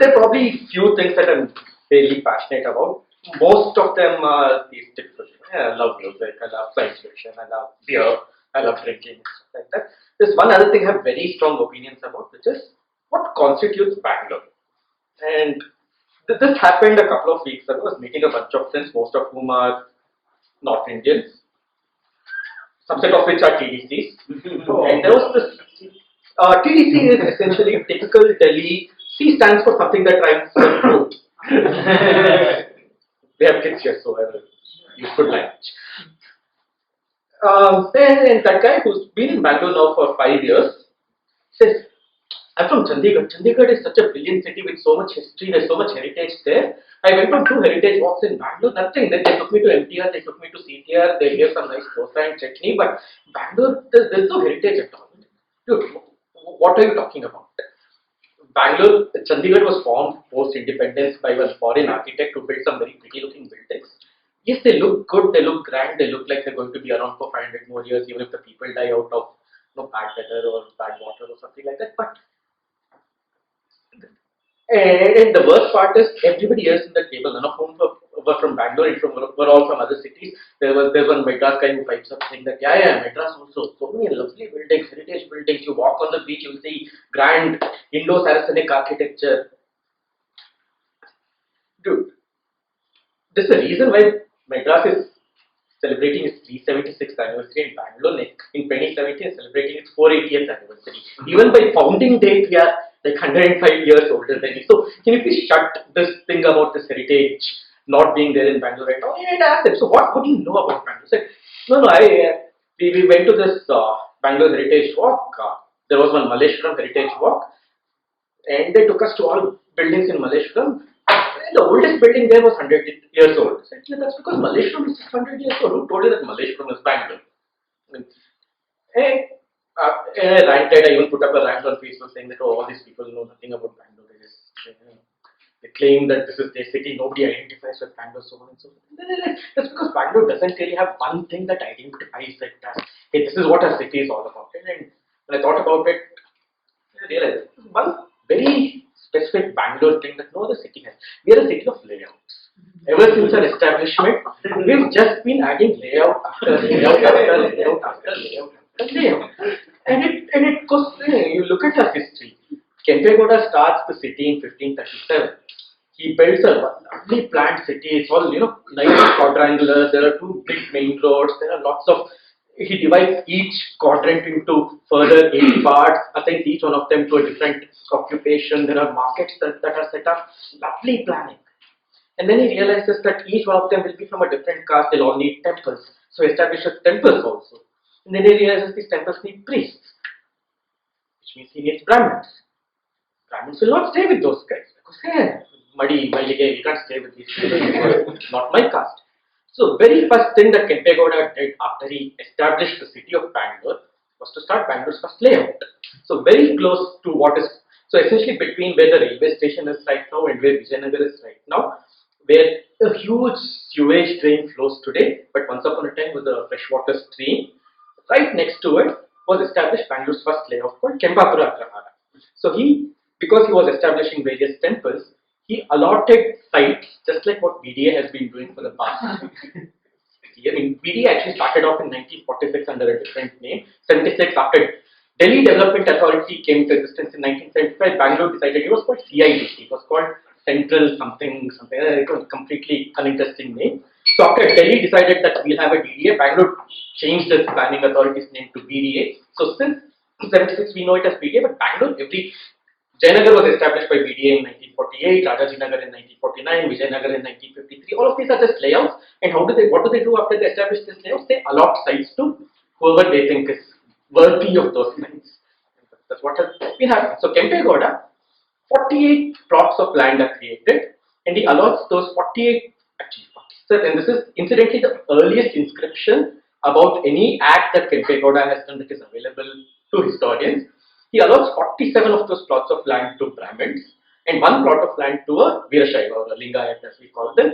there are probably few things that I'm really passionate about. Most of them are these typical. I love music, I love science fiction, I love beer, I love drinking, stuff like that. There's one other thing I have very strong opinions about, which is what constitutes Bangalore. And this happened a couple of weeks ago. I was meeting a bunch of friends, most of whom are North Indians, subset of which are TDCs. And there was this TDC is essentially typical Delhi. C stands for something that rhymes with fruit. We have kids here, so I will use good language. And that guy who's been in Bangalore now for 5 years says, I'm from Chandigarh. Chandigarh is such a brilliant city with so much history, there's so much heritage there. I went on 2 heritage walks in Bangalore, nothing. Then they took me to MTR, they took me to CTR, they gave some nice dosa and chutney, but Bangalore, there's no heritage at all. Dude, what are you talking about? Bangalore, Chandigarh was formed post-independence by one foreign architect who built some very pretty-looking buildings. Yes, they look good, they look grand, they look like they're going to be around for 500 more years, even if the people die out of bad weather or bad water or something like that. But and the worst part is everybody else in the table, none of whom were from Bangalore, were all from other cities. There's one Madras guy who pipes up saying that, yeah, Madras also, so many lovely buildings, heritage buildings. You walk on the beach, you'll see grand Indo-Saracenic architecture. Dude, there's a reason why Madras is celebrating its 376th anniversary in Bangalore. In 2017, celebrating its 480th anniversary. Even by founding date, we are like 105 years older than you. So, can you please shut this thing about this heritage not being there in Bangalore right now? And I asked them, so what do you know about Bangalore? I said, no, we went to this Bangalore Heritage Walk. There was one Malleshwaram Heritage Walk, and they took us to all buildings in Malleshwaram. And the oldest building there was 100 years old. I said, yeah, that's because Malleshwaram is 600 years old. Who told you that Malleshwaram is Bangalore? And I ranted, I even put up a rant on Facebook saying that, oh, all these people know nothing about Bangalore. They claim that this is their city, nobody identifies with Bangalore, so on and so forth. That's because Bangalore doesn't really have one thing that identifies it as, hey, this is what our city is all about. And when I thought about it, I realized one very specific Bangalore thing that no other city has. We are a city of layouts. Ever since our establishment, we've just been adding layout after layout after layout after layout after layout. And it goes, you look at our history. Kempegowda starts the city in 1537. He builds a lovely planned city. It's all, nice quadrangular. There are 2 big main roads. There are lots of. He divides each quadrant into further 8 parts, assigns each one of them to a different occupation. There are markets that are set up. Lovely planning. And then he realizes that each one of them will be from a different caste. They'll all need temples. So he establishes temples also. And then he realizes these temples need priests, which means he needs Brahmins. Brahmins will not stay with those guys because, hey, muddy, we can't stay with these people. Not my caste. So, very first thing that Kempegowda did after he established the city of Bangalore was to start Bangalore's first layout. So, very close to what is, so essentially between where the railway station is right now and where Vijayanagar is right now, where a huge sewage drain flows today, but once upon a time was a freshwater stream. Right next to it was established Bangalore's first layout called Kempapura Agrahara. So, because he was establishing various temples, he allotted sites just like what BDA has been doing for the past. BDA actually started off in 1946 under a different name. 76 after Delhi Development Authority came into existence in 1975, Bangalore decided it was called CIDC. It was called Central something. It was a completely uninteresting name. So after Delhi decided that we'll have a DDA, Bangalore changed its planning authority's name to BDA. So since 76 we know it as BDA, but Bangalore, Jayanagar was established by BDA in 1948, Rajajinagar in 1949, Vijayanagar in 1953. All of these are just layouts. And what do they do after they establish these layouts? They allot sites to whoever they think is worthy of those sites. That's what has been happening. So Kempegowda, 48 plots of land are created, and he allots those 48, actually 47, and this is incidentally the earliest inscription about any act that Kempegowda has done that is available to historians. He allots 47 of those plots of land to Brahmins and 1 plot of land to a Veerashaiva or a Lingayat as we call them,